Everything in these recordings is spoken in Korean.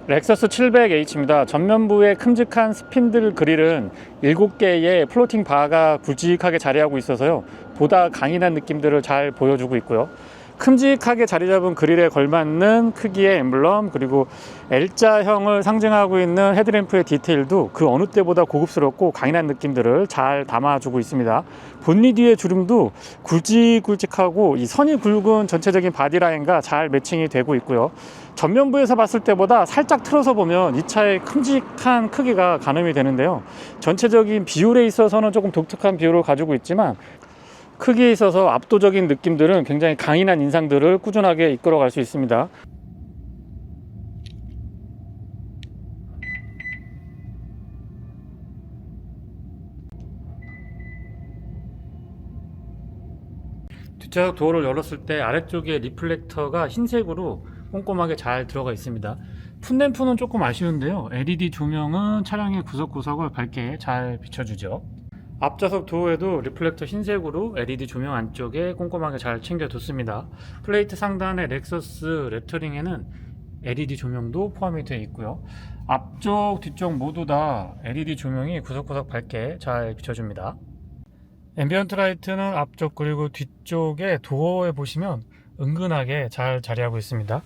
렉서스 700H입니다. 전면부의 큼직한 스핀들 그릴은 7개의 플로팅 바가 굵직하게 자리하고 있어서요, 보다 강인한 느낌들을 잘 보여주고 있고요. 큼직하게 자리 잡은 그릴에 걸맞는 크기의 엠블럼, 그리고 L자형을 상징하고 있는 헤드램프의 디테일도 그 어느 때보다 고급스럽고 강인한 느낌들을 잘 담아주고 있습니다. 본닛 뒤의 주름도 굵직굵직하고 이 선이 굵은 전체적인 바디라인과 잘 매칭이 되고 있고요. 전면부에서 봤을 때보다 살짝 틀어서 보면 이 차의 큼직한 크기가 가늠이 되는데요, 전체적인 비율에 있어서는 조금 독특한 비율을 가지고 있지만 크기에 있어서 압도적인 느낌들은 굉장히 강인한 인상들을 꾸준하게 이끌어갈 수 있습니다. 뒷좌석 도어를 열었을 때 아래쪽에 리플렉터가 흰색으로 꼼꼼하게 잘 들어가 있습니다. 풋램프는 조금 아쉬운데요, LED 조명은 차량의 구석구석을 밝게 잘 비춰주죠. 앞좌석 도어에도 리플렉터 흰색으로 LED 조명 안쪽에 꼼꼼하게 잘 챙겨뒀습니다. 플레이트 상단의 렉서스 레터링에는 LED 조명도 포함이 되어 있고요. 앞쪽, 뒤쪽 모두 다 LED 조명이 구석구석 밝게 잘 비춰줍니다. 앰비언트 라이트는 앞쪽 그리고 뒤쪽에 도어에 보시면 은근하게 잘 자리하고 있습니다.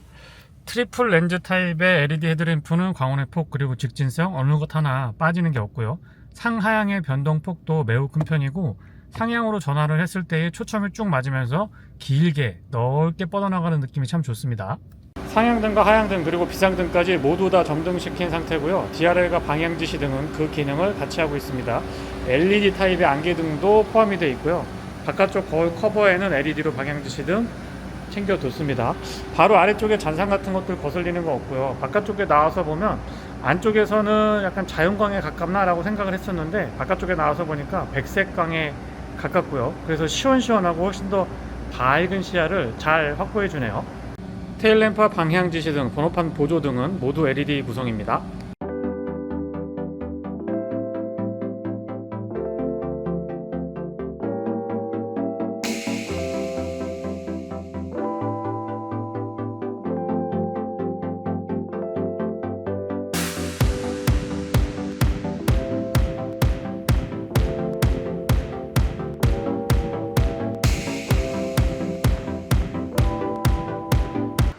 트리플 렌즈 타입의 LED 헤드램프는 광원의 폭 그리고 직진성 어느 것 하나 빠지는 게 없고요. 상하향의 변동폭도 매우 큰 편이고 상향으로 전환을 했을 때의 초점이 쭉 맞으면서 길게 넓게 뻗어나가는 느낌이 참 좋습니다. 상향등과 하향등 그리고 비상등까지 모두 다 점등시킨 상태고요. DRL과 방향지시 등은 그 기능을 같이 하고 있습니다. LED 타입의 안개등도 포함이 되어 있고요. 바깥쪽 거울 커버에는 LED로 방향지시 등 챙겨뒀습니다. 바로 아래쪽에 잔상 같은 것들 거슬리는 거 없고요. 바깥쪽에 나와서 보면 안쪽에서는 약간 자연광에 가깝나 라고 생각을 했었는데 바깥쪽에 나와서 보니까 백색광에 가깝고요. 그래서 시원시원하고 훨씬 더 밝은 시야를 잘 확보해 주네요. 테일램프와 방향지시 등 번호판 보조 등은 모두 LED 구성입니다.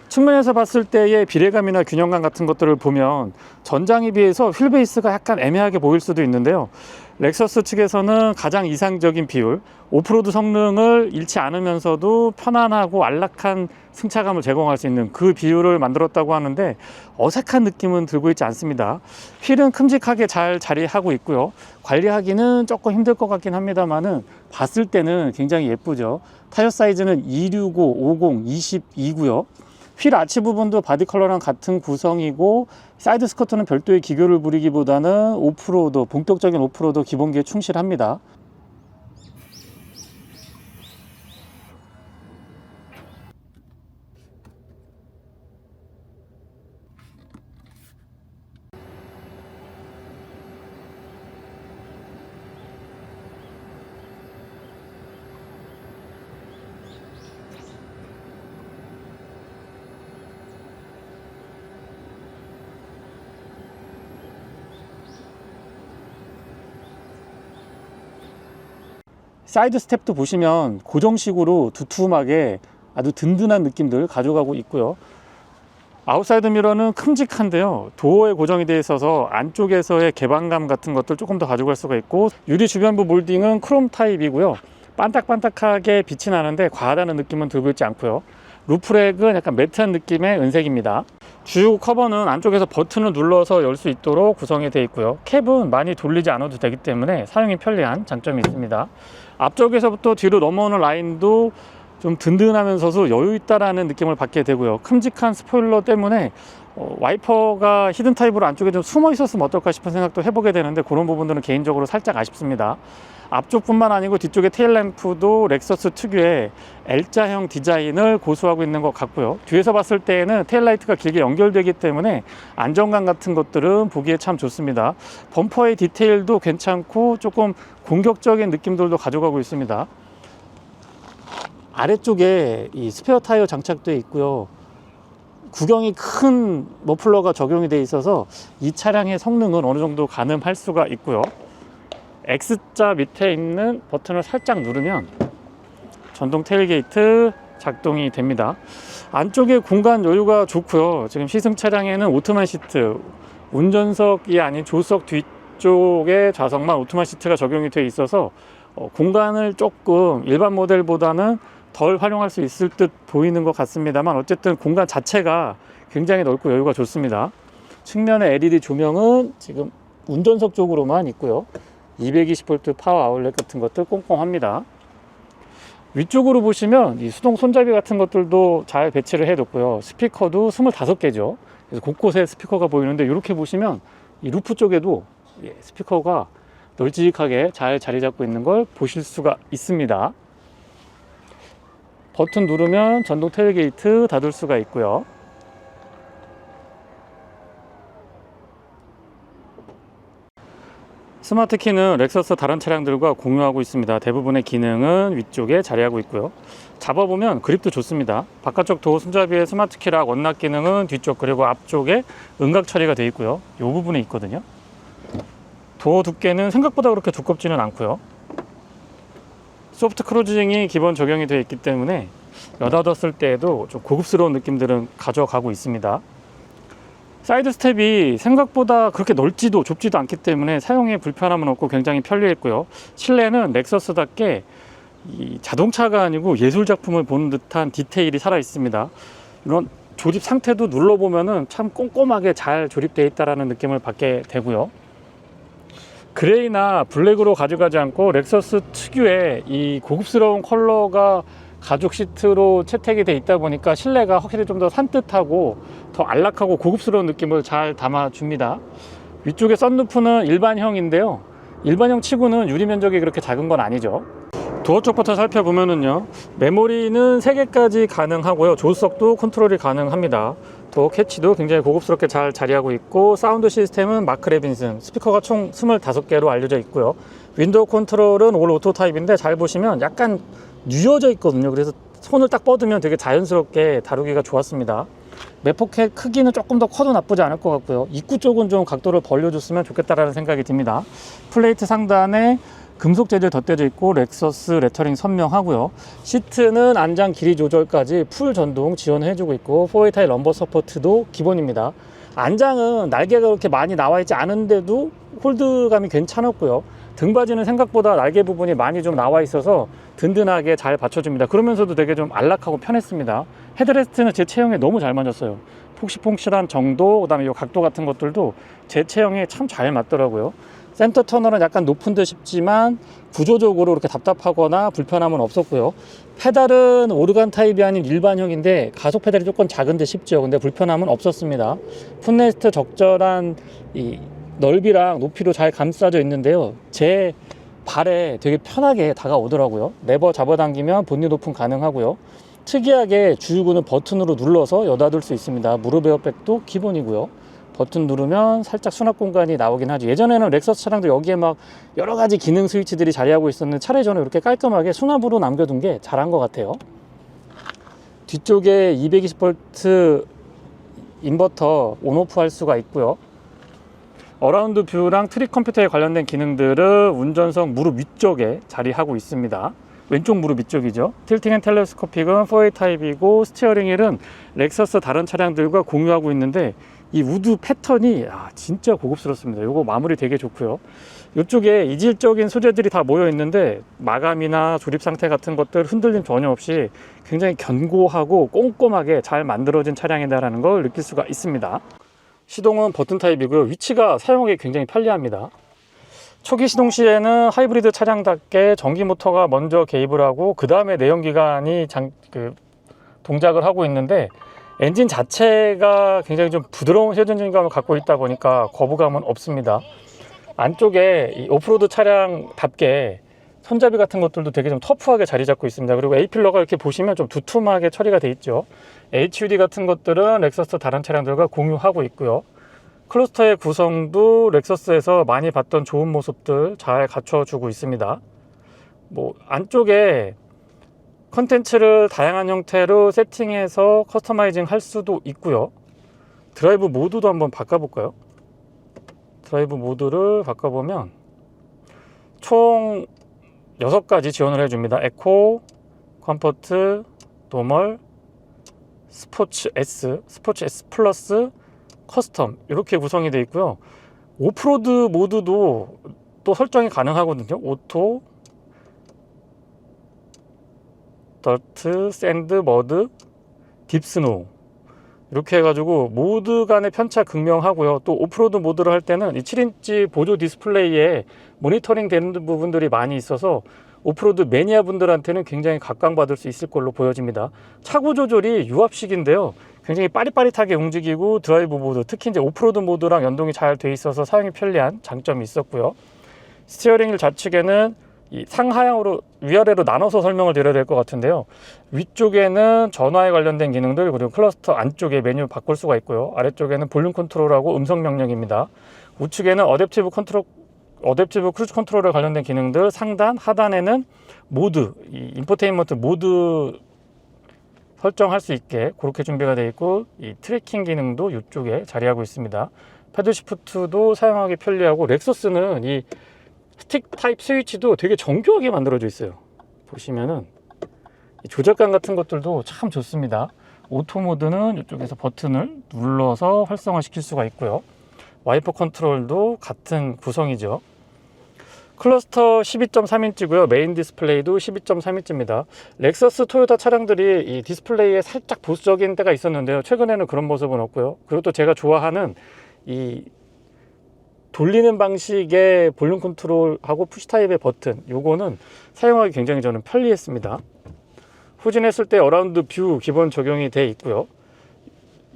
측면에서 봤을 때의 비례감이나 균형감 같은 것들을 보면 전장에 비해서 휠베이스가 약간 애매하게 보일 수도 있는데요, 렉서스 측에서는 가장 이상적인 비율, 오프로드 성능을 잃지 않으면서도 편안하고 안락한 승차감을 제공할 수 있는 그 비율을 만들었다고 하는데 어색한 느낌은 들고 있지 않습니다. 휠은 큼직하게 잘 자리하고 있고요. 관리하기는 조금 힘들 것 같긴 합니다만은 봤을 때는 굉장히 예쁘죠. 타이어 사이즈는 265, 50, 22고요. 휠 아치 부분도 바디 컬러랑 같은 구성이고 사이드 스커트는 별도의 기교를 부리기보다는 오프로드, 본격적인 오프로드 기본기에 충실합니다. 사이드 스텝도 보시면 고정식으로 두툼하게 아주 든든한 느낌들 가져가고 있고요. 아웃사이드 미러는 큼직한데요, 도어에 고정이 되어 있어서 안쪽에서의 개방감 같은 것들 조금 더 가져갈 수가 있고, 유리 주변부 몰딩은 크롬 타입이고요. 반딱반딱하게 빛이 나는데 과하다는 느낌은 들고 있지 않고요. 루프렉은 약간 매트한 느낌의 은색입니다. 주유구 커버는 안쪽에서 버튼을 눌러서 열 수 있도록 구성이 되어 있고요. 캡은 많이 돌리지 않아도 되기 때문에 사용이 편리한 장점이 있습니다. 앞쪽에서부터 뒤로 넘어오는 라인도 좀 든든하면서도 여유 있다라는 느낌을 받게 되고요. 큼직한 스포일러 때문에 와이퍼가 히든 타입으로 안쪽에 좀 숨어 있었으면 어떨까 싶은 생각도 해보게 되는데 그런 부분들은 개인적으로 살짝 아쉽습니다. 앞쪽뿐만 아니고 뒤쪽의 테일램프도 렉서스 특유의 L자형 디자인을 고수하고 있는 것 같고요. 뒤에서 봤을 때에는 테일라이트가 길게 연결되기 때문에 안정감 같은 것들은 보기에 참 좋습니다. 범퍼의 디테일도 괜찮고 조금 공격적인 느낌들도 가져가고 있습니다. 아래쪽에 이 스페어 타이어 장착되어 있고요. 구경이 큰 머플러가 적용이 되어 있어서 이 차량의 성능은 어느 정도 가늠할 수가 있고요. X자 밑에 있는 버튼을 살짝 누르면 전동 테일게이트 작동이 됩니다. 안쪽에 공간 여유가 좋고요. 지금 시승 차량에는 오토만 시트, 운전석이 아닌 조수석 뒤쪽에 좌석만 오토만 시트가 적용이 되어 있어서 공간을 조금 일반 모델보다는 덜 활용할 수 있을 듯 보이는 것 같습니다만, 어쨌든 공간 자체가 굉장히 넓고 여유가 좋습니다. 측면의 LED 조명은 지금 운전석 쪽으로만 있고요. 220V 파워 아울렛 같은 것들 꼼꼼합니다. 위쪽으로 보시면 이 수동 손잡이 같은 것들도 잘 배치를 해 뒀고요. 스피커도 25개죠. 그래서 곳곳에 스피커가 보이는데, 이렇게 보시면 이 루프 쪽에도 스피커가 널찍하게 잘 자리 잡고 있는 걸 보실 수가 있습니다. 버튼 누르면 전동 테일게이트 닫을 수가 있고요. 스마트 키는 렉서스 다른 차량들과 공유하고 있습니다. 대부분의 기능은 위쪽에 자리하고 있고요. 잡아보면 그립도 좋습니다. 바깥쪽 도어 손잡이에 스마트 키락 원락 기능은 뒤쪽, 그리고 앞쪽에 음각 처리가 되어 있고요. 이 부분에 있거든요. 도어 두께는 생각보다 그렇게 두껍지는 않고요. 소프트 크로징이 기본 적용이 되어 있기 때문에 여닫았을 때에도 좀 고급스러운 느낌들은 가져가고 있습니다. 사이드 스텝이 생각보다 그렇게 넓지도 좁지도 않기 때문에 사용에 불편함은 없고 굉장히 편리했고요. 실내는 렉서스답게 이 자동차가 아니고 예술 작품을 보는 듯한 디테일이 살아 있습니다. 이런 조립 상태도 눌러보면은 참 꼼꼼하게 잘 조립되어 있다는 느낌을 받게 되고요. 그레이나 블랙으로 가져가지 않고 렉서스 특유의 이 고급스러운 컬러가 가죽 시트로 채택이 되어 있다 보니까 실내가 확실히 좀 더 산뜻하고 더 안락하고 고급스러운 느낌을 잘 담아줍니다. 위쪽에 썬루프는 일반형인데요. 일반형 치고는 유리 면적이 그렇게 작은 건 아니죠. 도어 쪽부터 살펴보면은요, 메모리는 3개까지 가능하고요. 조수석도 컨트롤이 가능합니다. 도어 캐치도 굉장히 고급스럽게 잘 자리하고 있고, 사운드 시스템은 마크 레빈슨, 스피커가 총 25개로 알려져 있고요. 윈도우 컨트롤은 올 오토 타입인데, 잘 보시면 약간 뉘어져 있거든요. 그래서 손을 딱 뻗으면 되게 자연스럽게 다루기가 좋았습니다. 매포켓 크기는 조금 더 커도 나쁘지 않을 것 같고요. 입구 쪽은 좀 각도를 벌려줬으면 좋겠다라는 생각이 듭니다. 플레이트 상단에 금속 재질 덧대져 있고 렉서스 레터링 선명하고요. 시트는 안장 길이 조절까지 풀 전동 지원해주고 있고, 4웨이 타일 럼버 서포트도 기본입니다. 안장은 날개가 그렇게 많이 나와 있지 않은데도 홀드감이 괜찮았고요. 등받이는 생각보다 날개 부분이 많이 좀 나와 있어서 든든하게 잘 받쳐줍니다. 그러면서도 되게 좀 안락하고 편했습니다. 헤드레스트는 제 체형에 너무 잘 맞았어요. 폭실폭실한 정도, 그 다음에 이 각도 같은 것들도 제 체형에 참 잘 맞더라고요. 센터 터널은 약간 높은 듯 싶지만 구조적으로 그렇게 답답하거나 불편함은 없었고요. 페달은 오르간 타입이 아닌 일반형인데 가속 페달이 조금 작은 듯 싶죠. 근데 불편함은 없었습니다. 풋레스트 적절한 이 넓이랑 높이로 잘 감싸져 있는데요. 제 발에 되게 편하게 다가오더라고요. 레버 잡아당기면 본닛 오픈 가능하고요. 특이하게 주유구는 버튼으로 눌러서 여닫을 수 있습니다. 무릎 에어백도 기본이고요. 버튼 누르면 살짝 수납 공간이 나오긴 하죠. 예전에는 렉서스 차량도 여기에 막 여러 가지 기능 스위치들이 자리하고 있었는데, 차례 전에 이렇게 깔끔하게 수납으로 남겨둔 게 잘한 것 같아요. 뒤쪽에 220V 인버터 온오프 할 수가 있고요. 어라운드 뷰랑 트릭 컴퓨터에 관련된 기능들은 운전석 무릎 위쪽에 자리하고 있습니다. 왼쪽 무릎 위쪽이죠. 틸팅 앤 텔레스코픽은 4웨이 타입이고, 스티어링 휠은 렉서스 다른 차량들과 공유하고 있는데, 이 우드 패턴이 진짜 고급스럽습니다. 이거 마무리 되게 좋고요. 이쪽에 이질적인 소재들이 다 모여 있는데 마감이나 조립 상태 같은 것들 흔들림 전혀 없이 굉장히 견고하고 꼼꼼하게 잘 만들어진 차량이다라는 걸 느낄 수가 있습니다. 시동은 버튼 타입이고요. 위치가 사용하기 굉장히 편리합니다. 초기 시동 시에는 하이브리드 차량답게 전기 모터가 먼저 개입을 하고 그 다음에 내연기관이 동작을 하고 있는데, 엔진 자체가 굉장히 좀 부드러운 회전감을 갖고 있다 보니까 거부감은 없습니다. 안쪽에 이 오프로드 차량답게 손잡이 같은 것들도 되게 좀 터프하게 자리 잡고 있습니다. 그리고 A필러가 이렇게 보시면 좀 두툼하게 처리가 돼 있죠. HUD 같은 것들은 렉서스 다른 차량들과 공유하고 있고요. 클러스터의 구성도 렉서스에서 많이 봤던 좋은 모습들 잘 갖춰주고 있습니다. 안쪽에 컨텐츠를 다양한 형태로 세팅해서 커스터마이징 할 수도 있고요. 드라이브 모드도 한번 바꿔볼까요? 드라이브 모드를 바꿔보면 총 6가지 지원을 해줍니다. 에코, 컴포트, 노멀, 스포츠 S 플러스, 커스텀 이렇게 구성이 되어 있고요. 오프로드 모드도 또 설정이 가능하거든요. 오토, 더트, 샌드, 머드, 딥스노우 이렇게 해가지고 모드 간의 편차 극명하고요. 또 오프로드 모드를 할 때는 이 7인치 보조 디스플레이에 모니터링 되는 부분들이 많이 있어서 오프로드 매니아 분들한테는 굉장히 각광받을 수 있을 걸로 보여집니다. 차고 조절이 유압식인데요. 굉장히 빠릿빠릿하게 움직이고 드라이브 모드, 특히 이제 오프로드 모드랑 연동이 잘 돼 있어서 사용이 편리한 장점이 있었고요. 스티어링 휠 좌측에는 이 상하향으로 위아래로 나눠서 설명을 드려야 될 것 같은데요. 위쪽에는 전화에 관련된 기능들, 그리고 클러스터 안쪽에 메뉴 바꿀 수가 있고요. 아래쪽에는 볼륨 컨트롤하고 음성 명령입니다. 우측에는 어댑티브 크루즈 컨트롤에 관련된 기능들, 상단 하단에는 모드, 이 인포테인먼트 모드 설정할 수 있게 그렇게 준비가 되어 있고, 이 트래킹 기능도 이쪽에 자리하고 있습니다. 패드 시프트도 사용하기 편리하고, 렉서스는 이 스틱 타입 스위치도 되게 정교하게 만들어져 있어요. 보시면은 이 조작감 같은 것들도 참 좋습니다. 오토 모드는 이쪽에서 버튼을 눌러서 활성화 시킬 수가 있고요. 와이퍼 컨트롤도 같은 구성이죠. 클러스터 12.3인치고요. 메인 디스플레이도 12.3인치입니다. 렉서스, 토요타 차량들이 이 디스플레이에 살짝 보수적인 때가 있었는데요. 최근에는 그런 모습은 없고요. 그리고 또 제가 좋아하는 이 돌리는 방식의 볼륨 컨트롤하고 푸시 타입의 버튼, 요거는 사용하기 굉장히 저는 편리했습니다. 후진했을 때 어라운드 뷰 기본 적용이 되어 있고요.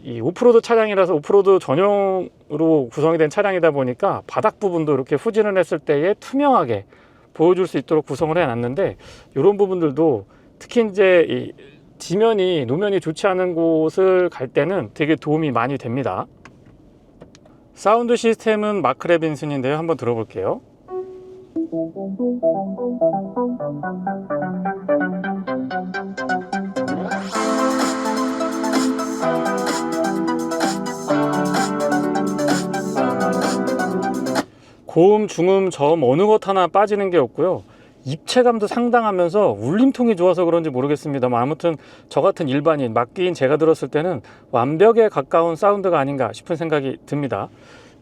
이 오프로드 차량이라서 오프로드 전용으로 구성이 된 차량이다 보니까 바닥 부분도 이렇게 후진을 했을 때에 투명하게 보여줄 수 있도록 구성을 해놨는데, 이런 부분들도 특히 이제 이 지면이 노면이 좋지 않은 곳을 갈 때는 되게 도움이 많이 됩니다. 사운드 시스템은 마크 레빈슨인데요. 한번 들어볼게요. 고음, 중음, 저음 어느 것 하나 빠지는 게 없고요. 입체감도 상당하면서 울림통이 좋아서 그런지 모르겠습니다만, 아무튼 저 같은 일반인, 막기인 제가 들었을 때는 완벽에 가까운 사운드가 아닌가 싶은 생각이 듭니다.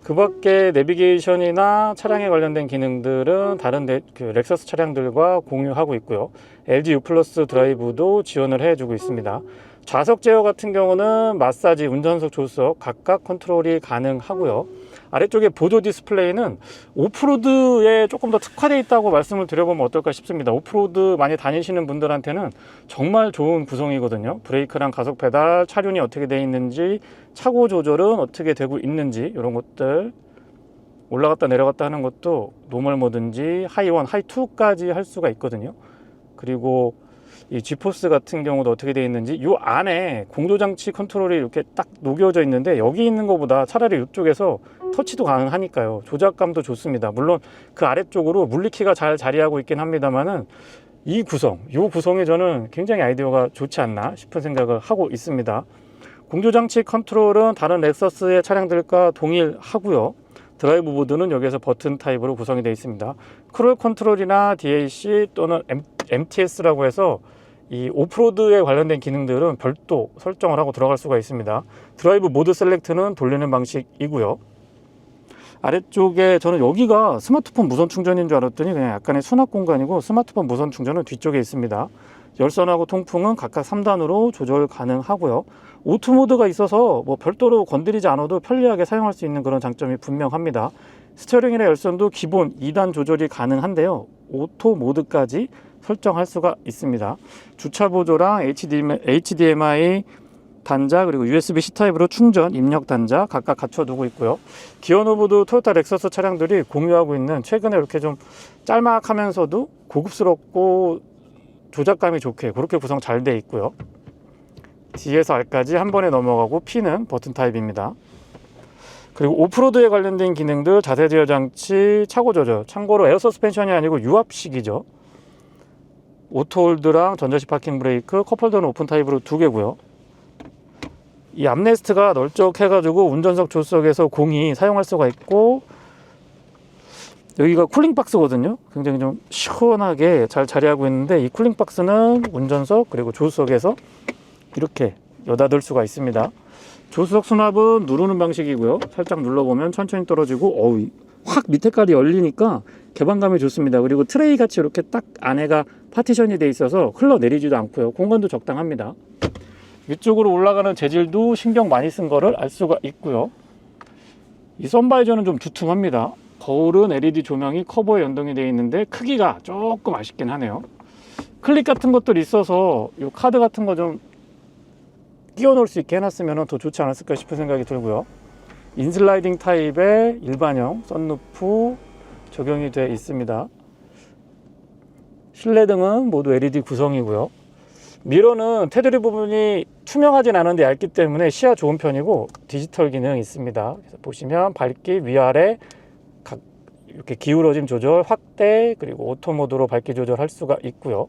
그 밖에 내비게이션이나 차량에 관련된 기능들은 다른 렉서스 차량들과 공유하고 있고요. LG U 플러스 드라이브도 지원을 해주고 있습니다. 좌석 제어 같은 경우는 마사지, 운전석, 조수석 각각 컨트롤이 가능하고요. 아래쪽에 보조 디스플레이는 오프로드에 조금 더 특화되어 있다고 말씀을 드려보면 어떨까 싶습니다. 오프로드 많이 다니시는 분들한테는 정말 좋은 구성이거든요. 브레이크랑 가속 페달, 차륜이 어떻게 되어 있는지, 차고 조절은 어떻게 되고 있는지, 이런 것들 올라갔다 내려갔다 하는 것도 노멀 모드인지 하이1, 하이2까지 할 수가 있거든요. 그리고 이 G포스 같은 경우도 어떻게 되어 있는지, 이 안에 공조장치 컨트롤이 이렇게 딱 녹여져 있는데, 여기 있는 것보다 차라리 이쪽에서 터치도 가능하니까요. 조작감도 좋습니다. 물론 그 아래쪽으로 물리키가 잘 자리하고 있긴 합니다만은, 이 구성이 저는 굉장히 아이디어가 좋지 않나 싶은 생각을 하고 있습니다. 공조장치 컨트롤은 다른 렉서스의 차량들과 동일하고요. 드라이브 모드는 여기에서 버튼 타입으로 구성이 되어 있습니다. 크루즈 컨트롤이나 DAC 또는 MTS라고 해서 이 오프로드에 관련된 기능들은 별도 설정을 하고 들어갈 수가 있습니다. 드라이브 모드 셀렉트는 돌리는 방식이고요. 아래쪽에 저는 여기가 스마트폰 무선 충전인 줄 알았더니 그냥 약간의 수납 공간이고, 스마트폰 무선 충전은 뒤쪽에 있습니다. 열선하고 통풍은 각각 3단으로 조절 가능하고요. 오토 모드가 있어서 뭐 별도로 건드리지 않아도 편리하게 사용할 수 있는 그런 장점이 분명합니다. 스티어링이나 열선도 기본 2단 조절이 가능한데요. 오토 모드까지 설정할 수가 있습니다. 주차 보조랑 HDMI 단자, 그리고 USB-C 타입으로 충전 입력 단자 각각 갖춰두고 있고요. 기어 노브도 토요타 렉서스 차량들이 공유하고 있는, 최근에 이렇게 좀 짤막하면서도 고급스럽고 조작감이 좋게 그렇게 구성 잘 돼 있고요. D에서 R까지 한 번에 넘어가고, P는 버튼 타입입니다. 그리고 오프로드에 관련된 기능들, 자세 제어 장치, 차고 조절, 참고로 에어 서스펜션이 아니고 유압식이죠. 오토홀드랑 전자식 파킹 브레이크, 컵홀더는 오픈 타입으로 2개고요. 이 암레스트가 널쩍해가지고 운전석 조수석에서 공이 사용할 수가 있고, 여기가 쿨링박스거든요. 굉장히 좀 시원하게 잘 자리하고 있는데, 이 쿨링박스는 운전석 그리고 조수석에서 이렇게 여닫을 수가 있습니다. 조수석 수납은 누르는 방식이고요. 살짝 눌러보면 천천히 떨어지고, 확 밑에까지 열리니까 개방감이 좋습니다. 그리고 트레이 같이 이렇게 딱 안에가 파티션이 되어 있어서 흘러내리지도 않고요. 공간도 적당합니다. 위쪽으로 올라가는 재질도 신경 많이 쓴 거를 알 수가 있고요. 이 선바이저는 좀 두툼합니다. 거울은 LED 조명이 커버에 연동이 되어 있는데 크기가 조금 아쉽긴 하네요. 클립 같은 것들이 있어서 이 카드 같은 거 좀 끼워 놓을 수 있게 해놨으면 더 좋지 않았을까 싶은 생각이 들고요. 인슬라이딩 타입의 일반형 썬루프 적용이 되어 있습니다. 실내등은 모두 LED 구성이고요. 미러는 테두리 부분이 투명하진 않은데 얇기 때문에 시야 좋은 편이고, 디지털 기능이 있습니다. 그래서 보시면 밝기 위아래 각 이렇게 기울어짐 조절, 확대, 그리고 오토 모드로 밝기 조절할 수가 있고요.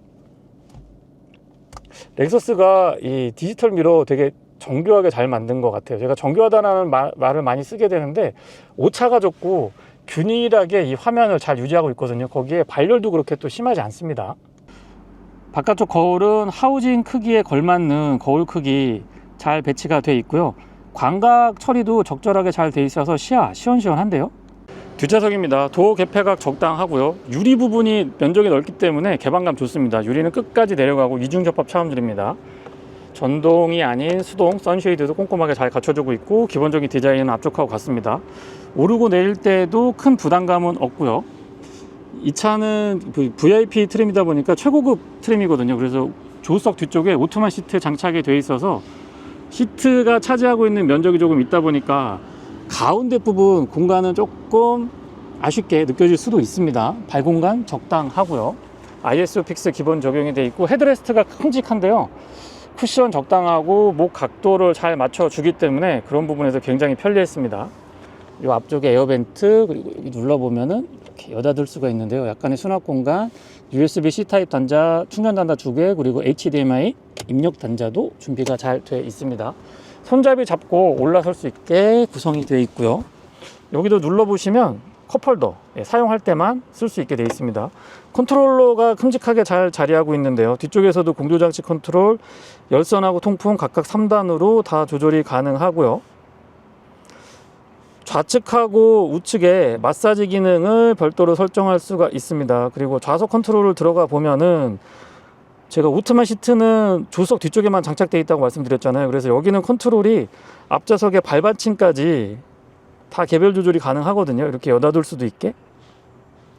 렉서스가 이 디지털 미러 되게 정교하게 잘 만든 것 같아요. 제가 정교하다는 말을 많이 쓰게 되는데, 오차가 적고 균일하게 이 화면을 잘 유지하고 있거든요. 거기에 발열도 그렇게 또 심하지 않습니다. 바깥쪽 거울은 하우징 크기에 걸맞는 거울 크기 잘 배치가 되어 있고요. 광각 처리도 적절하게 잘 되어 있어서 시야 시원시원한데요. 뒷좌석입니다. 도어 개폐각 적당하고요. 유리 부분이 면적이 넓기 때문에 개방감 좋습니다. 유리는 끝까지 내려가고 이중접합 차음줄입니다. 전동이 아닌 수동 선쉐이드도 꼼꼼하게 잘 갖춰주고 있고, 기본적인 디자인은 앞쪽하고 같습니다. 오르고 내릴 때도 큰 부담감은 없고요. 이 차는 VIP 트림이다 보니까 최고급 트림이거든요. 그래서 조수석 뒤쪽에 오토만 시트 장착이 되어 있어서 시트가 차지하고 있는 면적이 조금 있다 보니까 가운데 부분 공간은 조금 아쉽게 느껴질 수도 있습니다. 발 공간 적당하고요. ISO 픽스 기본 적용이 되어 있고, 헤드레스트가 큼직한데요. 쿠션 적당하고 목 각도를 잘 맞춰주기 때문에 그런 부분에서 굉장히 편리했습니다. 이 앞쪽에 에어벤트, 그리고 여기 눌러보면은 이렇게 여닫을 수가 있는데요. 약간의 수납 공간, USB-C 타입 단자, 충전 단자 2개, 그리고 HDMI 입력 단자도 준비가 잘 되어 있습니다. 손잡이 잡고 올라설 수 있게 구성이 되어 있고요. 여기도 눌러보시면 컵홀더, 사용할 때만 쓸 수 있게 되어 있습니다. 컨트롤러가 큼직하게 잘 자리하고 있는데요. 뒤쪽에서도 공조장치 컨트롤, 열선하고 통풍 각각 3단으로 다 조절이 가능하고요. 좌측하고 우측에 마사지 기능을 별도로 설정할 수가 있습니다. 그리고 좌석 컨트롤을 들어가 보면은, 제가 오토만 시트는 조수석 뒤쪽에만 장착되어 있다고 말씀드렸잖아요. 그래서 여기는 컨트롤이 앞좌석의 발받침까지 다 개별 조절이 가능하거든요. 이렇게 여닫을 수도 있게.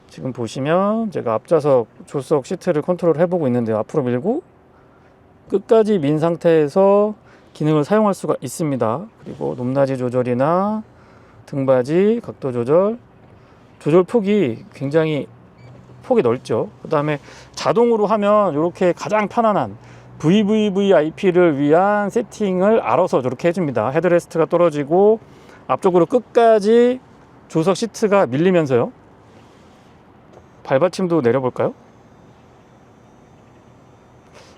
지금 보시면 제가 앞좌석 조수석 시트를 컨트롤 해보고 있는데요. 앞으로 밀고 끝까지 민 상태에서 기능을 사용할 수가 있습니다. 그리고 높낮이 조절이나 등받이 각도 조절, 조절 폭이 굉장히 폭이 넓죠. 그 다음에 자동으로 하면 이렇게 가장 편안한 VVVIP를 위한 세팅을 알아서 저렇게 해줍니다. 헤드레스트가 떨어지고 앞쪽으로 끝까지 조석 시트가 밀리면서요. 발받침도 내려볼까요?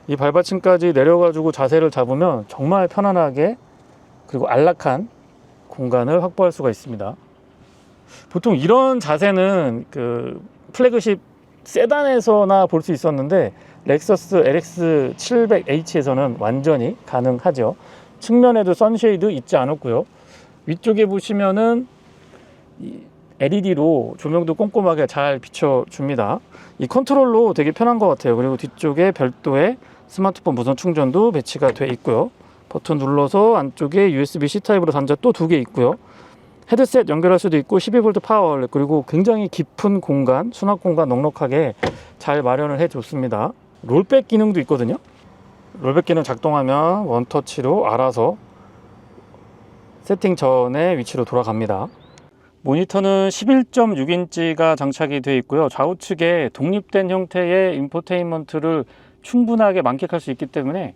이 발받침까지 내려가지고 자세를 잡으면 정말 편안하게, 그리고 안락한 공간을 확보할 수가 있습니다. 보통 이런 자세는 그 플래그십 세단에서나 볼 수 있었는데, 렉서스 LX 700H에서는 완전히 가능하죠. 측면에도 선쉐이드 있지 않았고요. 위쪽에 보시면은 LED로 조명도 꼼꼼하게 잘 비춰줍니다. 이 컨트롤로 되게 편한 것 같아요. 그리고 뒤쪽에 별도의 스마트폰 무선 충전도 배치가 되어 있고요. 버튼 눌러서 안쪽에 USB-C 타입으로 단자 또 2개 있고요. 헤드셋 연결할 수도 있고 12V 파워 아울렛, 그리고 굉장히 깊은 공간, 수납 공간 넉넉하게 잘 마련을 해줬습니다. 롤백 기능도 있거든요. 롤백 기능 작동하면 원터치로 알아서 세팅 전의 위치로 돌아갑니다. 모니터는 11.6인치가 장착이 되어 있고요. 좌우측에 독립된 형태의 인포테인먼트를 충분하게 만끽할 수 있기 때문에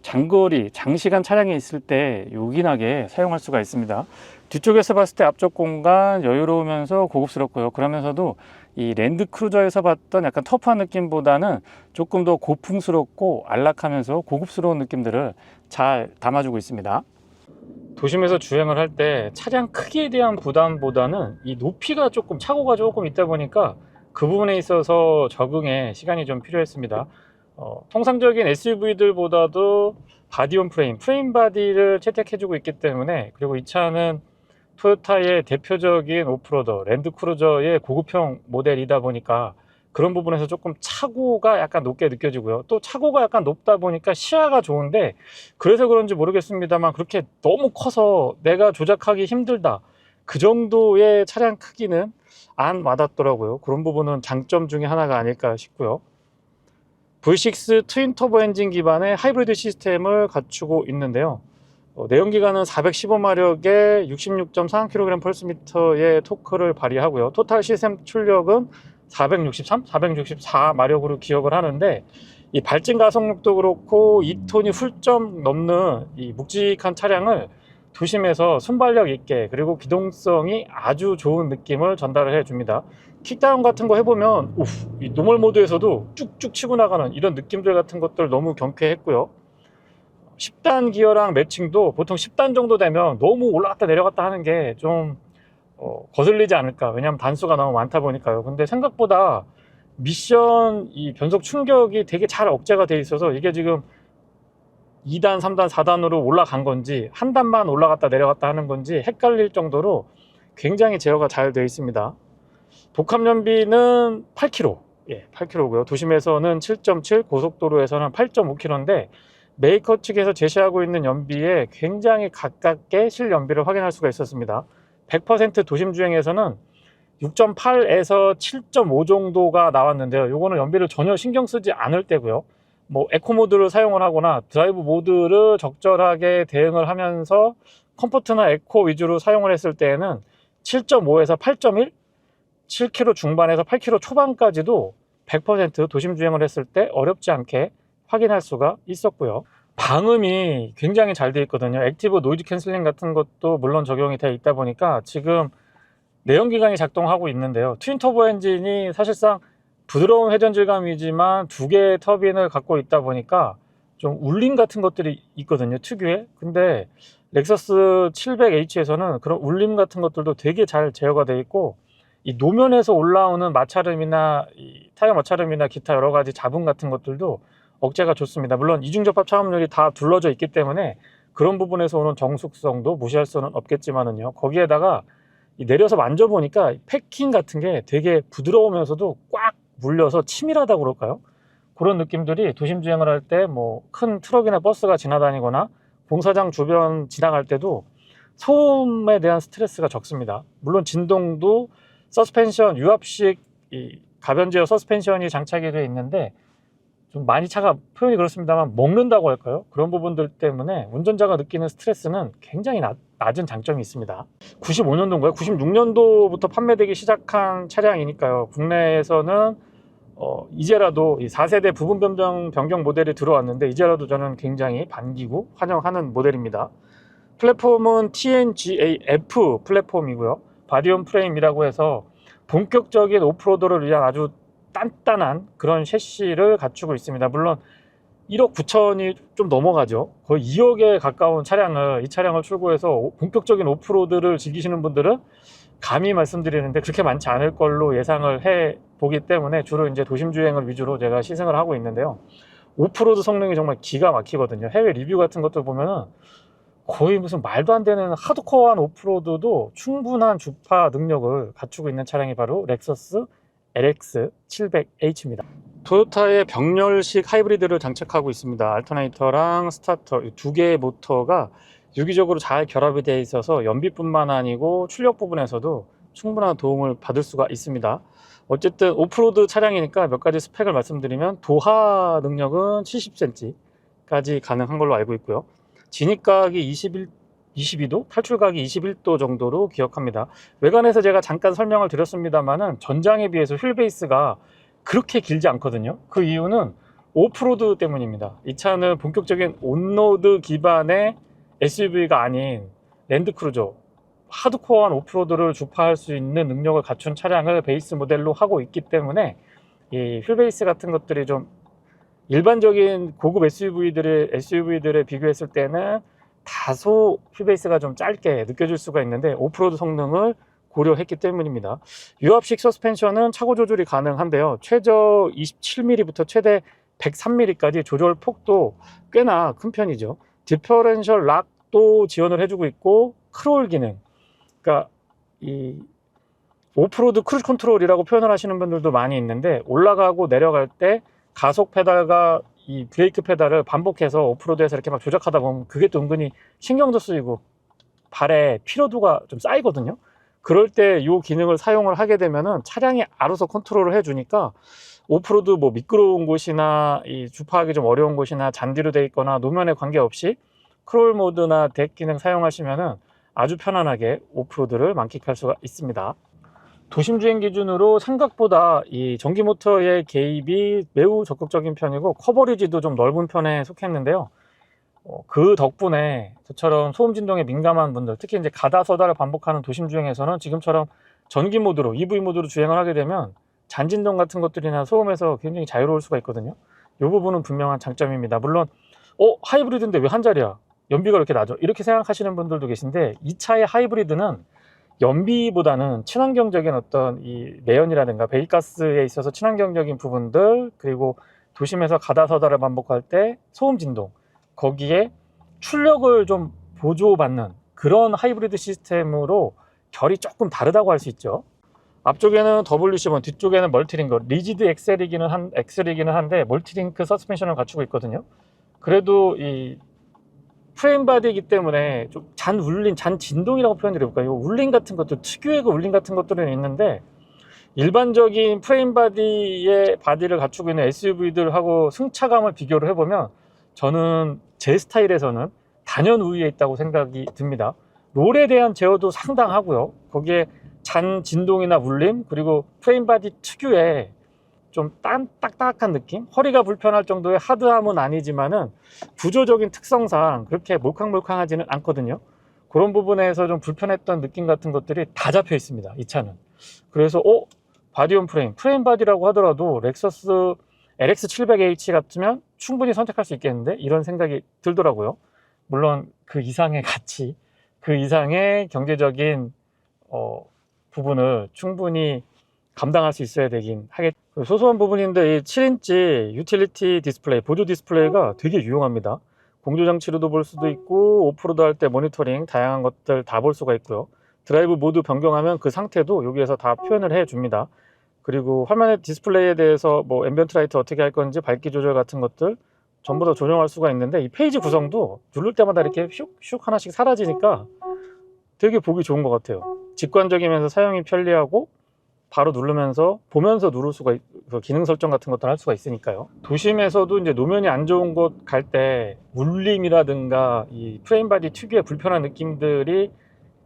장거리, 장시간 차량에 있을 때 요긴하게 사용할 수가 있습니다. 뒤쪽에서 봤을 때 앞쪽 공간 여유로우면서 고급스럽고요. 그러면서도 이 랜드크루저에서 봤던 약간 터프한 느낌보다는 조금 더 고풍스럽고 안락하면서 고급스러운 느낌들을 잘 담아주고 있습니다. 도심에서 주행을 할 때 차량 크기에 대한 부담보다는 이 높이가 조금 차고가 조금 있다 보니까 그 부분에 있어서 적응에 시간이 좀 필요했습니다. 통상적인 SUV들보다도 바디온 프레임 바디를 채택해주고 있기 때문에, 그리고 이 차는 토요타의 대표적인 오프로더 랜드크루저의 고급형 모델이다 보니까 그런 부분에서 조금 차고가 약간 높게 느껴지고요. 또 차고가 약간 높다 보니까 시야가 좋은데, 그래서 그런지 모르겠습니다만 그렇게 너무 커서 내가 조작하기 힘들다, 그 정도의 차량 크기는 안 와닿더라고요. 그런 부분은 장점 중에 하나가 아닐까 싶고요. V6 트윈 터보 엔진 기반의 하이브리드 시스템을 갖추고 있는데요. 내연기관은 415마력에 66.3kg/S의 토크를 발휘하고요. 토탈 시스템 출력은 464마력으로 기억을 하는데, 이 발진 가속력도 그렇고 2톤이 훌쩍 넘는 이 묵직한 차량을 도심에서 순발력 있게, 그리고 기동성이 아주 좋은 느낌을 전달을 해줍니다. 킥다운 같은 거 해보면 이 노멀 모드에서도 쭉쭉 치고 나가는 이런 느낌들 같은 것들 너무 경쾌했고요. 10단 기어랑 매칭도 보통 10단 정도 되면 너무 올라갔다 내려갔다 하는 게 좀 거슬리지 않을까, 왜냐하면 단수가 너무 많다 보니까요. 근데 생각보다 미션 이 변속 충격이 되게 잘 억제가 돼 있어서 이게 지금 2단 3단 4단으로 올라간 건지 한 단만 올라갔다 내려갔다 하는 건지 헷갈릴 정도로 굉장히 제어가 잘 되어 있습니다. 복합 연비는 8km, 8km고요. 도심에서는 7.7, 고속도로에서는 8.5km인데 메이커 측에서 제시하고 있는 연비에 굉장히 가깝게 실연비를 확인할 수가 있었습니다. 100% 도심 주행에서는 6.8에서 7.5 정도가 나왔는데요. 이거는 연비를 전혀 신경 쓰지 않을 때고요. 뭐 에코 모드를 사용을 하거나 드라이브 모드를 적절하게 대응을 하면서 컴포트나 에코 위주로 사용을 했을 때에는 7.5에서 8.1, 7km 중반에서 8km 초반까지도 100% 도심 주행을 했을 때 어렵지 않게 확인할 수가 있었고요. 방음이 굉장히 잘 되어 있거든요. 액티브 노이즈 캔슬링 같은 것도 물론 적용이 되어 있다 보니까 지금 내연기관이 작동하고 있는데요. 트윈 터보 엔진이 사실상 부드러운 회전 질감이지만 두 개의 터빈을 갖고 있다 보니까 좀 울림 같은 것들이 있거든요, 특유의. 근데 렉서스 700H에서는 그런 울림 같은 것들도 되게 잘 제어가 되어 있고, 이 노면에서 올라오는 마찰음이나 이 타이어 마찰음이나 기타 여러 가지 잡음 같은 것들도 억제가 좋습니다. 물론 이중접합 차음률이 다 둘러져 있기 때문에 그런 부분에서 오는 정숙성도 무시할 수는 없겠지만은요. 거기에다가 내려서 만져보니까 패킹 같은 게 되게 부드러우면서도 꽉 물려서 치밀하다고 그럴까요? 그런 느낌들이 도심 주행을 할 때 뭐 큰 트럭이나 버스가 지나다니거나 공사장 주변 지나갈 때도 소음에 대한 스트레스가 적습니다. 물론 진동도 서스펜션 유압식 이 가변 제어 서스펜션이 장착이 되어 있는데 좀 많이 차가 표현이 그렇습니다만 먹는다고 할까요? 그런 부분들 때문에 운전자가 느끼는 스트레스는 굉장히 낮은 장점이 있습니다. 95년도인가요? 96년도부터 판매되기 시작한 차량이니까요. 국내에서는 이제라도 이 4세대 부분 변경 모델이 들어왔는데 이제라도 저는 굉장히 반기고 환영하는 모델입니다. 플랫폼은 TNGA-F 플랫폼이고요. 바디온 프레임이라고 해서 본격적인 오프로드를 위한 아주 단단한 그런 셰시를 갖추고 있습니다. 물론 1억 9천이 좀 넘어가죠. 거의 2억에 가까운 차량을, 이 차량을 출고해서 본격적인 오프로드를 즐기시는 분들은 감히 말씀드리는데 그렇게 많지 않을 걸로 예상을 해 보기 때문에 주로 이제 도심 주행을 위주로 제가 시승을 하고 있는데요. 오프로드 성능이 정말 기가 막히거든요. 해외 리뷰 같은 것들 보면은 거의 무슨 말도 안 되는 하드코어한 오프로드도 충분한 주파 능력을 갖추고 있는 차량이 바로 렉서스 LX700H입니다. 토요타의 병렬식 하이브리드를 장착하고 있습니다. 알터네이터랑 스타터 두 개의 모터가 유기적으로 잘 결합이 되어 있어서 연비뿐만 아니고 출력 부분에서도 충분한 도움을 받을 수가 있습니다. 어쨌든 오프로드 차량이니까 몇 가지 스펙을 말씀드리면 도하 능력은 70cm까지 가능한 걸로 알고 있고요. 진입각이 22도, 탈출각이 21도 정도로 기억합니다. 외관에서 제가 잠깐 설명을 드렸습니다만은 전장에 비해서 휠베이스가 그렇게 길지 않거든요. 그 이유는 오프로드 때문입니다. 이 차는 본격적인 온로드 기반의 SUV가 아닌 랜드크루저, 하드코어한 오프로드를 주파할 수 있는 능력을 갖춘 차량을 베이스 모델로 하고 있기 때문에 이 휠베이스 같은 것들이 좀 일반적인 고급 SUV들에 비교했을 때는 다소 휠베이스가 좀 짧게 느껴질 수가 있는데 오프로드 성능을 고려했기 때문입니다. 유압식 서스펜션은 차고 조절이 가능한데요. 최저 27mm부터 최대 103mm까지 조절 폭도 꽤나 큰 편이죠. 디퍼런셜 락도 지원을 해주고 있고 크롤 기능, 그러니까 이 오프로드 크루즈 컨트롤이라고 표현을 하시는 분들도 많이 있는데 올라가고 내려갈 때 가속 페달과 이 브레이크 페달을 반복해서 오프로드에서 이렇게 막 조작하다 보면 그게 또 은근히 신경도 쓰이고 발에 피로도가 좀 쌓이거든요. 그럴 때 이 기능을 사용을 하게 되면은 차량이 알아서 컨트롤을 해주니까 오프로드 뭐 미끄러운 곳이나 이 주파하기 좀 어려운 곳이나 잔디로 되어 있거나 노면에 관계없이 크롤 모드나 덱 기능 사용하시면은 아주 편안하게 오프로드를 만끽할 수가 있습니다. 도심 주행 기준으로 생각보다 이 전기 모터의 개입이 매우 적극적인 편이고 커버리지도 좀 넓은 편에 속했는데요. 그 덕분에 저처럼 소음 진동에 민감한 분들, 특히 이제 가다 서다를 반복하는 도심 주행에서는 지금처럼 전기 모드로 EV 모드로 주행을 하게 되면 잔진동 같은 것들이나 소음에서 굉장히 자유로울 수가 있거든요. 이 부분은 분명한 장점입니다. 물론 하이브리드인데 왜 한 자리야? 연비가 이렇게 나죠? 이렇게 생각하시는 분들도 계신데 이 차의 하이브리드는 연비보다는 친환경적인 어떤 이 내연이라든가 배기가스에 있어서 친환경적인 부분들, 그리고 도심에서 가다 서다를 반복할 때 소음 진동, 거기에 출력을 좀 보조받는 그런 하이브리드 시스템으로 결이 조금 다르다고 할 수 있죠. 앞쪽에는 WC1, 뒤쪽에는 멀티링크, 리지드 엑셀이기는 한데 멀티링크 서스펜션을 갖추고 있거든요. 그래도 이 프레임 바디이기 때문에 좀 잔 울림, 잔 진동이라고 표현드려볼까요? 이 울림 같은 것들, 특유의 그 울림 같은 것들은 있는데 일반적인 프레임 바디의 바디를 갖추고 있는 SUV들하고 승차감을 비교를 해보면 저는 제 스타일에서는 단연 우위에 있다고 생각이 듭니다. 롤에 대한 제어도 상당하고요. 거기에 잔 진동이나 울림, 그리고 프레임 바디 특유의 좀 딱딱한 느낌? 허리가 불편할 정도의 하드함은 아니지만은 구조적인 특성상 그렇게 몰캉몰캉하지는 않거든요. 그런 부분에서 좀 불편했던 느낌 같은 것들이 다 잡혀 있습니다, 이 차는. 그래서 바디온 프레임 바디라고 하더라도 렉서스 LX700H 같으면 충분히 선택할 수 있겠는데 이런 생각이 들더라고요. 물론 그 이상의 가치, 그 이상의 경제적인 부분을 충분히 감당할 수 있어야 되긴 하겠. 소소한 부분인데 이 7인치 유틸리티 디스플레이, 보조 디스플레이가 되게 유용합니다. 공조장치로도 볼 수도 있고 오프로드 할 때 모니터링 다양한 것들 다 볼 수가 있고요. 드라이브 모드 변경하면 그 상태도 여기에서 다 표현을 해 줍니다. 그리고 화면의 디스플레이에 대해서 뭐 앰비언트 라이트 어떻게 할 건지 밝기 조절 같은 것들 전부 다 조정할 수가 있는데 이 페이지 구성도 누를 때마다 이렇게 슉슉 하나씩 사라지니까 되게 보기 좋은 것 같아요. 직관적이면서 사용이 편리하고 바로 누르면서 보면서 누를 수가 기능 설정 같은 것도 할 수가 있으니까요. 도심에서도 이제 노면이 안 좋은 곳 갈 때 울림이라든가 이 프레임 바디 특유의 불편한 느낌들이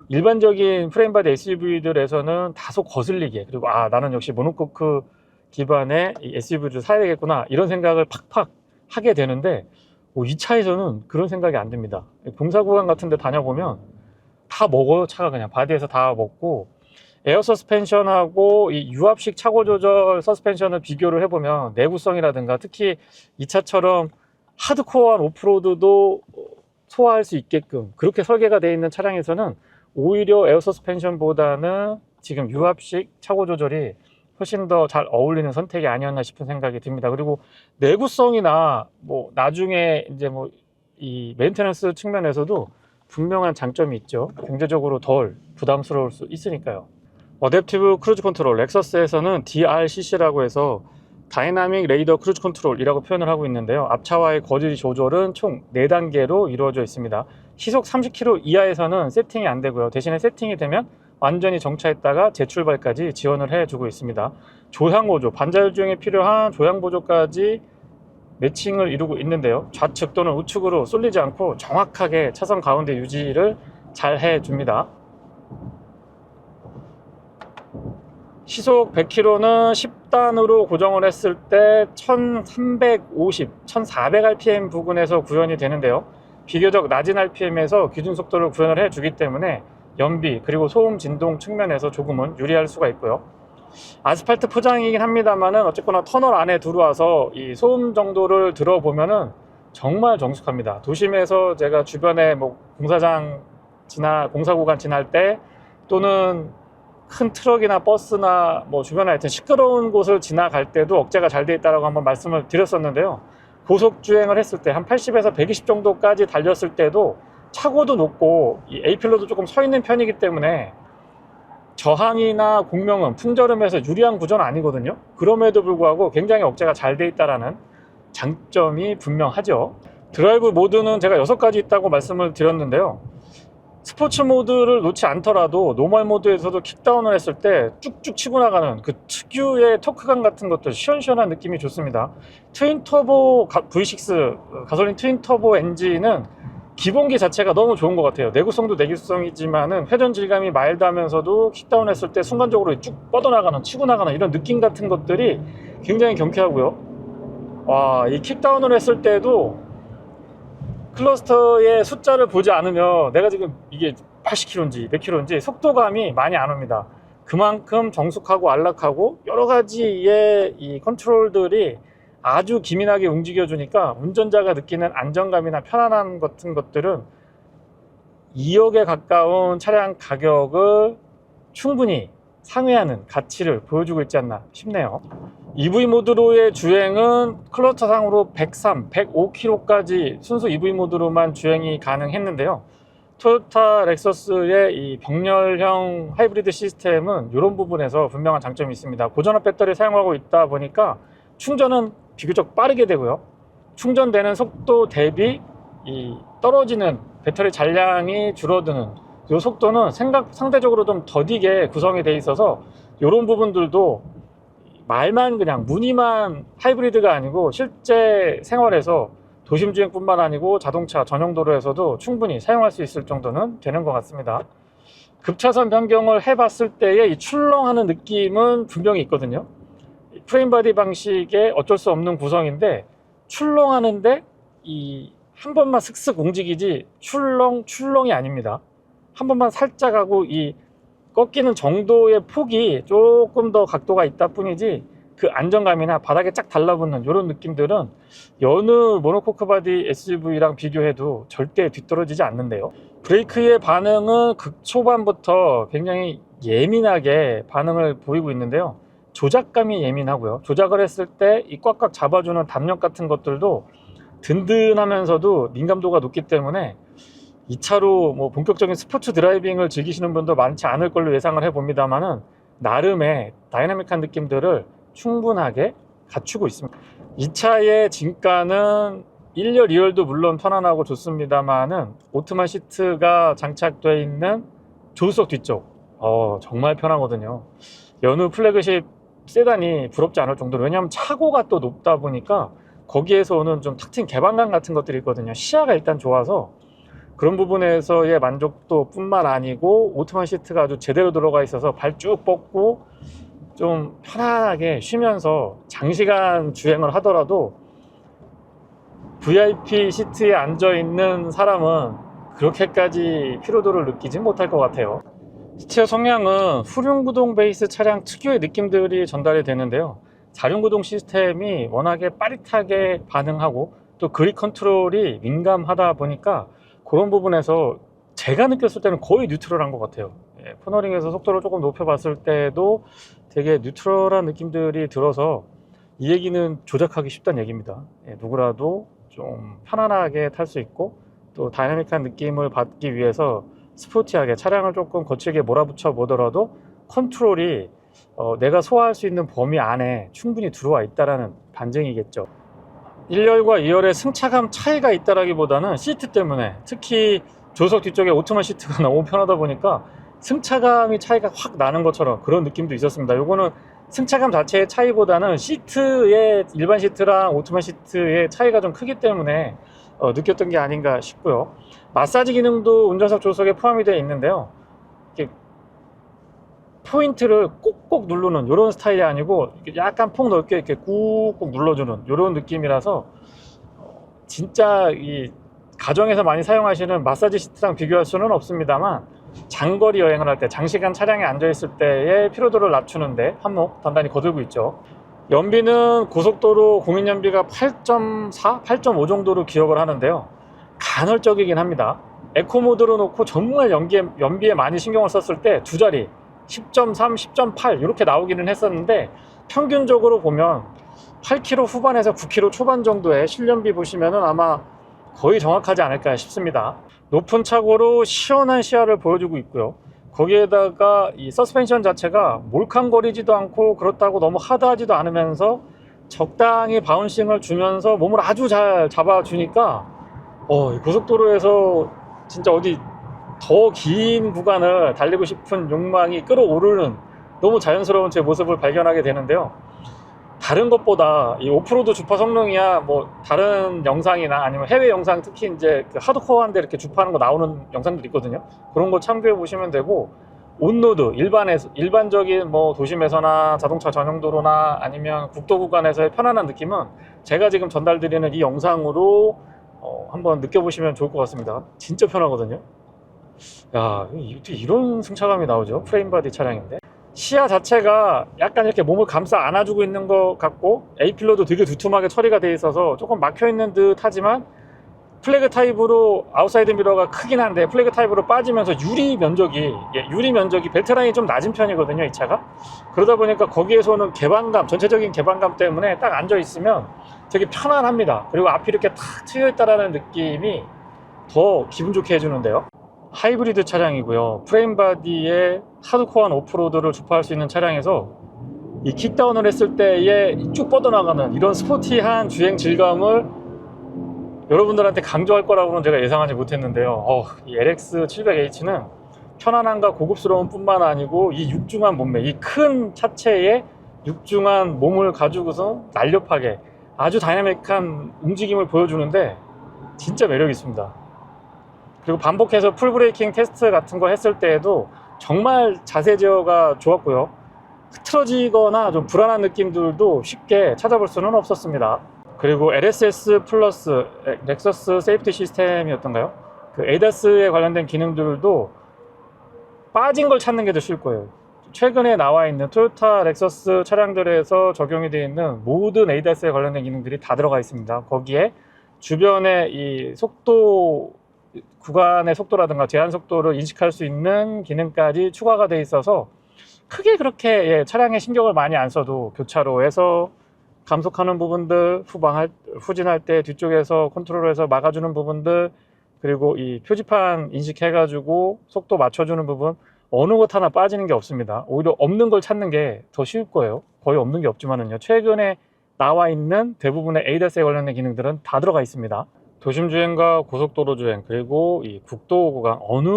일반적인 프레임 바디 SUV들에서는 다소 거슬리게, 그리고 나는 역시 모노코크 기반의 SUV를 사야 되겠구나 이런 생각을 팍팍 하게 되는데 이 차에서는 그런 생각이 안 듭니다. 공사 구간 같은 데 다녀보면 다 먹어요. 차가 그냥 바디에서 다 먹고, 에어 서스펜션하고 이 유압식 차고 조절 서스펜션을 비교를 해보면 내구성이라든가 특히 이 차처럼 하드코어한 오프로드도 소화할 수 있게끔 그렇게 설계가 되어 있는 차량에서는 오히려 에어 서스펜션보다는 지금 유압식 차고 조절이 훨씬 더 잘 어울리는 선택이 아니었나 싶은 생각이 듭니다. 그리고 내구성이나 뭐 나중에 이제 뭐 이 메인테넌스 측면에서도 분명한 장점이 있죠. 경제적으로 덜 부담스러울 수 있으니까요. 어댑티브 크루즈 컨트롤, 렉서스에서는 DRCC라고 해서 다이나믹 레이더 크루즈 컨트롤이라고 표현을 하고 있는데요. 앞차와의 거리 조절은 총 4단계로 이루어져 있습니다. 시속 30km 이하에서는 세팅이 안 되고요. 대신에 세팅이 되면 완전히 정차했다가 재출발까지 지원을 해주고 있습니다. 조향 보조, 반자율 주행에 필요한 조향 보조까지 매칭을 이루고 있는데요. 좌측 또는 우측으로 쏠리지 않고 정확하게 차선 가운데 유지를 잘 해줍니다. 시속 100km는 10단으로 고정을 했을 때 1350, 1400rpm 부근에서 구현이 되는데요. 비교적 낮은 rpm에서 기준 속도를 구현을 해주기 때문에 연비 그리고 소음 진동 측면에서 조금은 유리할 수가 있고요. 아스팔트 포장이긴 합니다만은 어쨌거나 터널 안에 들어와서 이 소음 정도를 들어보면은 정말 정숙합니다. 도심에서 제가 주변에 뭐 공사 구간 지날 때 또는 큰 트럭이나 버스나 뭐 주변에 하여튼 시끄러운 곳을 지나갈 때도 억제가 잘 돼 있다고 한번 말씀을 드렸었는데요. 고속 주행을 했을 때 한 80에서 120 정도까지 달렸을 때도 차고도 높고 이 A필러도 조금 서 있는 편이기 때문에 저항이나 공명은 풍절음에서 유리한 구조는 아니거든요. 그럼에도 불구하고 굉장히 억제가 잘 돼 있다는 장점이 분명하죠. 드라이브 모드는 제가 6가지 있다고 말씀을 드렸는데요. 스포츠 모드를 놓지 않더라도 노멀 모드에서도 킥다운을 했을 때 쭉쭉 치고 나가는 그 특유의 토크감 같은 것들, 시원시원한 느낌이 좋습니다. 트윈터보 V6 가솔린 트윈터보 엔진은 기본기 자체가 너무 좋은 것 같아요. 내구성도 내구성이지만은 회전 질감이 마일드하면서도 킥다운 했을 때 순간적으로 쭉 뻗어나가는, 치고 나가는 이런 느낌 같은 것들이 굉장히 경쾌하고요. 와, 이 킥다운을 했을 때도 클러스터의 숫자를 보지 않으면 내가 지금 이게 80km인지 100km인지 속도감이 많이 안 옵니다. 그만큼 정숙하고 안락하고 여러 가지의 이 컨트롤들이 아주 기민하게 움직여 주니까 운전자가 느끼는 안정감이나 편안함 같은 것들은 2억에 가까운 차량 가격을 충분히 상회하는 가치를 보여주고 있지 않나 싶네요. EV 모드로의 주행은 클러스터상으로 103, 105km까지 순수 EV 모드로만 주행이 가능했는데요. 토요타 렉서스의 이 병렬형 하이브리드 시스템은 이런 부분에서 분명한 장점이 있습니다. 고전압 배터리를 사용하고 있다 보니까 충전은 비교적 빠르게 되고요. 충전되는 속도 대비 이 떨어지는 배터리 잔량이 줄어드는 이 속도는 상대적으로 좀 더디게 구성이 되어 있어서 이런 부분들도 말만 그냥 무늬만 하이브리드가 아니고 실제 생활에서 도심 주행뿐만 아니고 자동차 전용 도로에서도 충분히 사용할 수 있을 정도는 되는 것 같습니다. 급차선 변경을 해봤을 때의 이 출렁하는 느낌은 분명히 있거든요. 프레임바디 방식의 어쩔 수 없는 구성인데 출렁하는데 이 한 번만 슥슥 움직이지 출렁이 아닙니다. 한 번만 살짝 하고 이 꺾이는 정도의 폭이 조금 더 각도가 있다 뿐이지 그 안정감이나 바닥에 쫙 달라붙는 이런 느낌들은 여느 모노코크 바디 SUV랑 비교해도 절대 뒤떨어지지 않는데요. 브레이크의 반응은 극초반부터 굉장히 예민하게 반응을 보이고 있는데요. 조작감이 예민하고요. 조작을 했을 때 이 꽉꽉 잡아주는 담력 같은 것들도 든든하면서도 민감도가 높기 때문에 이 차로 뭐 본격적인 스포츠 드라이빙을 즐기시는 분도 많지 않을 걸로 예상을 해봅니다만은 나름의 다이나믹한 느낌들을 충분하게 갖추고 있습니다. 이 차의 진가는 1열, 2열도 물론 편안하고 좋습니다만은 오트만 시트가 장착되어 있는 조수석 뒤쪽 정말 편하거든요. 여느 플래그십 세단이 부럽지 않을 정도로, 왜냐하면 차고가 또 높다 보니까 거기에서 오는 좀 탁 트인 개방감 같은 것들이 있거든요. 시야가 일단 좋아서 그런 부분에서의 만족도 뿐만 아니고 오토만 시트가 아주 제대로 들어가 있어서 발 쭉 뻗고 좀 편안하게 쉬면서 장시간 주행을 하더라도 VIP 시트에 앉아 있는 사람은 그렇게까지 피로도를 느끼지 못할 것 같아요. 스티어 성향은 후륜구동 베이스 차량 특유의 느낌들이 전달이 되는데요. 4륜구동 시스템이 워낙에 빠릿하게 반응하고 또 그립 컨트롤이 민감하다 보니까 그런 부분에서 제가 느꼈을 때는 거의 뉴트럴한 것 같아요. 코너링에서 속도를 조금 높여봤을 때도 되게 뉴트럴한 느낌들이 들어서 이 얘기는 조작하기 쉽다는 얘기입니다. 누구라도 좀 편안하게 탈 수 있고 또 다이나믹한 느낌을 받기 위해서 스포티하게 차량을 조금 거칠게 몰아붙여 보더라도 컨트롤이 내가 소화할 수 있는 범위 안에 충분히 들어와 있다는 반증이겠죠. 1열과 2열의 승차감 차이가 있다라기보다는 시트 때문에, 특히 조석 뒤쪽에 오토만 시트가 너무 편하다 보니까 승차감이 차이가 확 나는 것처럼 그런 느낌도 있었습니다. 요거는 승차감 자체의 차이보다는 시트의 일반 시트랑 오토만 시트의 차이가 좀 크기 때문에 느꼈던 게 아닌가 싶고요. 마사지 기능도 운전석 조석에 포함이 되어 있는데요. 이렇게 포인트를 꼭꼭 누르는 이런 스타일이 아니고 약간 폭 넓게 이렇게 꾹꾹 눌러주는 이런 느낌이라서 진짜 이 가정에서 많이 사용하시는 마사지 시트랑 비교할 수는 없습니다만 장거리 여행을 할 때, 장시간 차량에 앉아있을 때의 피로도를 낮추는데 한몫 단단히 거들고 있죠. 연비는 고속도로 공인연비가 8.4, 8.5 정도로 기억을 하는데요. 간헐적이긴 합니다. 에코 모드로 놓고 정말 연비에 많이 신경을 썼을 때 두 자리 10.3, 10.8 이렇게 나오기는 했었는데, 평균적으로 보면 8km 후반에서 9km 초반 정도의 실연비 보시면은 아마 거의 정확하지 않을까 싶습니다. 높은 차고로 시원한 시야를 보여주고 있고요. 거기에다가 이 서스펜션 자체가 몰캉거리지도 않고 그렇다고 너무 하드하지도 않으면서 적당히 바운싱을 주면서 몸을 아주 잘 잡아주니까 고속도로에서 진짜 어디 더 긴 구간을 달리고 싶은 욕망이 끌어오르는 너무 자연스러운 제 모습을 발견하게 되는데요. 다른 것보다 이 오프로드 주파 성능이야 뭐 다른 영상이나 아니면 해외 영상, 특히 이제 그 하드코어한데 이렇게 주파하는 거 나오는 영상들이 있거든요. 그런 거 참고해 보시면 되고, 온로드 일반적인 뭐 도심에서나 자동차 전용 도로나 아니면 국도 구간에서의 편안한 느낌은 제가 지금 전달드리는 이 영상으로 한번 느껴보시면 좋을 것 같습니다. 진짜 편하거든요. 야, 어떻게 이런 승차감이 나오죠? 프레임바디 차량인데. 시야 자체가 약간 이렇게 몸을 감싸 안아주고 있는 것 같고, A필러도 되게 두툼하게 처리가 되어 있어서 조금 막혀 있는 듯 하지만, 플래그 타입으로 아웃사이드 미러가 크긴 한데 플래그 타입으로 빠지면서 유리 면적이 벨트라인이 좀 낮은 편이거든요, 이 차가. 그러다 보니까 거기에서는 전체적인 개방감 때문에 딱 앉아 있으면 되게 편안합니다. 그리고 앞이 이렇게 탁 트여 있다라는 느낌이 더 기분 좋게 해주는데요. 하이브리드 차량이고요. 프레임바디에 하드코어한 오프로드를 주파할 수 있는 차량에서 이 킥다운을 했을 때에 쭉 뻗어나가는 이런 스포티한 주행 질감을 여러분들한테 강조할 거라고는 제가 예상하지 못했는데요. 이 LX700H는 편안함과 고급스러움 뿐만 아니고 이 육중한 몸매, 이 큰 차체에 육중한 몸을 가지고서 날렵하게 아주 다이나믹한 움직임을 보여주는데 진짜 매력 있습니다. 그리고 반복해서 풀브레이킹 테스트 같은 거 했을 때에도 정말 자세 제어가 좋았고요. 흐트러지거나 좀 불안한 느낌들도 쉽게 찾아볼 수는 없었습니다. 그리고 LSS 플러스 렉서스 세이프티 시스템이었던가요? 그 ADAS에 관련된 기능들도 빠진 걸 찾는 게 더 쉬울 거예요. 최근에 나와 있는 토요타 렉서스 차량들에서 적용이 되어 있는 모든 ADAS에 관련된 기능들이 다 들어가 있습니다. 거기에 주변의 이 구간의 속도라든가 제한 속도를 인식할 수 있는 기능까지 추가가 되어 있어서 크게 그렇게 차량에 신경을 많이 안 써도 교차로에서 감속하는 부분들, 후진할 때 뒤쪽에서 컨트롤해서 막아주는 부분들, 그리고 이 표지판 인식해가지고 속도 맞춰주는 부분, 어느 것 하나 빠지는 게 없습니다. 오히려 없는 걸 찾는 게 더 쉬울 거예요. 거의 없는 게 없지만은요. 최근에 나와 있는 대부분의 ADAS에 관련된 기능들은 다 들어가 있습니다. 도심 주행과 고속도로 주행, 그리고 이 국도 구간 어느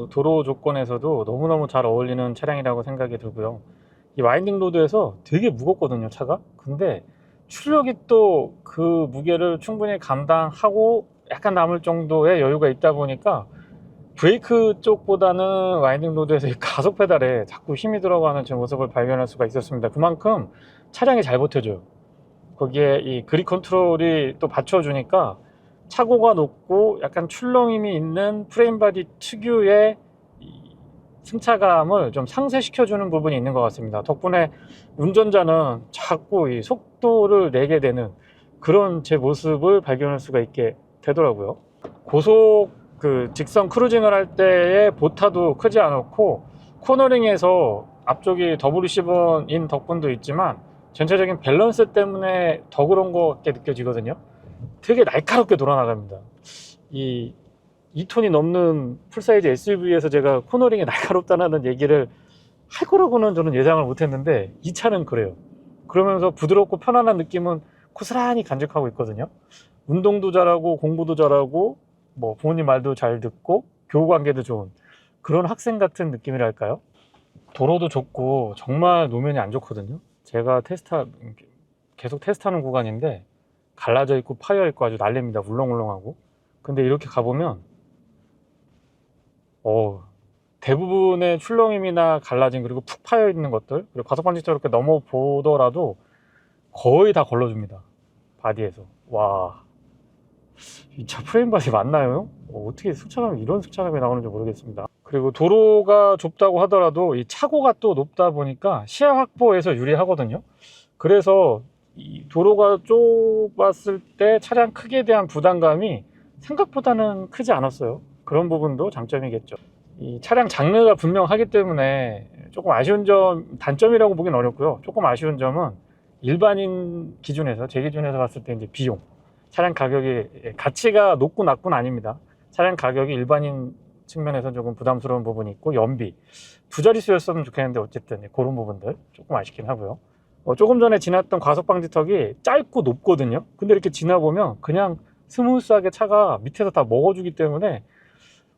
도로 조건에서도 너무너무 잘 어울리는 차량이라고 생각이 들고요. 이 와인딩 로드에서 되게 무겁거든요, 차가. 근데 출력이 또 그 무게를 충분히 감당하고 약간 남을 정도의 여유가 있다 보니까 브레이크 쪽보다는 와인딩 로드에서 이 가속 페달에 자꾸 힘이 들어가는 제 모습을 발견할 수가 있었습니다. 그만큼 차량이 잘 버텨줘요. 거기에 이 그립 컨트롤이 또 받쳐주니까 차고가 높고 약간 출렁임이 있는 프레임바디 특유의 승차감을 좀 상쇄시켜주는 부분이 있는 것 같습니다. 덕분에 운전자는 자꾸 이 속도를 내게 되는 그런 제 모습을 발견할 수가 있게 되더라고요. 고속 직선 크루징을 할 때의 보타도 크지 않았고, 코너링에서 앞쪽이 WC7인 덕분도 있지만 전체적인 밸런스 때문에 더 그런 것 같게 느껴지거든요. 되게 날카롭게 돌아나갑니다. 이 2톤이 넘는 풀사이즈 SUV에서 제가 코너링이 날카롭다는 얘기를 할 거라고는 저는 예상을 못했는데 이 차는 그래요. 그러면서 부드럽고 편안한 느낌은 고스란히 간직하고 있거든요. 운동도 잘하고 공부도 잘하고 뭐 부모님 말도 잘 듣고 교우관계도 좋은 그런 학생 같은 느낌이랄까요? 도로도 좁고 정말 노면이 안 좋거든요. 제가 계속 테스트하는 구간인데 갈라져 있고 파여 있고 아주 난립니다. 울렁울렁하고. 근데 이렇게 가보면 대부분의 출렁임이나 갈라진, 그리고 푹 파여 있는 것들, 그리고 과속방지턱 이렇게 넘어보더라도 거의 다 걸러줍니다. 바디에서. 와, 이 차 프레임 바디 맞나요? 어떻게 이런 승차감이 나오는지 모르겠습니다. 그리고 도로가 좁다고 하더라도 이 차고가 또 높다 보니까 시야 확보에서 유리하거든요. 그래서 이 도로가 좁았을 때 차량 크기에 대한 부담감이 생각보다는 크지 않았어요. 그런 부분도 장점이겠죠. 이 차량 장르가 분명하기 때문에 조금 아쉬운 점, 단점이라고 보긴 어렵고요. 조금 아쉬운 점은 일반인 기준에서, 제 기준에서 봤을 때 이제 비용, 차량 가격이 가치가 높고 낮고는 아닙니다. 차량 가격이 일반인 측면에서 조금 부담스러운 부분이 있고, 연비 두 자릿수였으면 좋겠는데 어쨌든 그런 부분들 조금 아쉽긴 하고요. 조금 전에 지났던 과속방지턱이 짧고 높거든요. 근데 이렇게 지나보면 그냥 스무스하게 차가 밑에서 다 먹어주기 때문에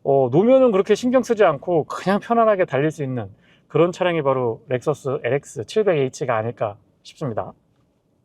노면은 그렇게 신경 쓰지 않고 그냥 편안하게 달릴 수 있는 그런 차량이 바로 렉서스 LX 700H가 아닐까 싶습니다.